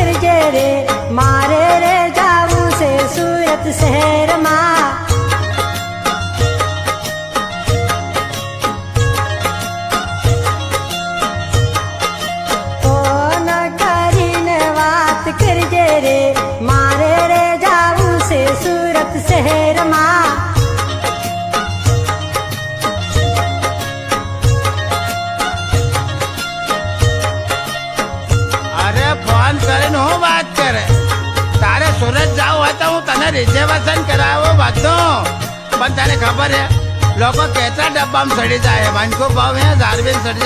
करजे रे मारे रे जाऊं से सूरत शहर मां फोन કરીને વાત કરજે રે મારે રે જાવું છે સુરત શહેરમાં फोन કરીને હું વાત કરે તારે સુરત જાવ હોય તો હું તને રિઝર્વેશન કરાવો બધું પણ તને ખબર હે લોકો કેટલા ડબ્બામાં સડી જાય વાંકો ભાવ હે 1000 સડી જાય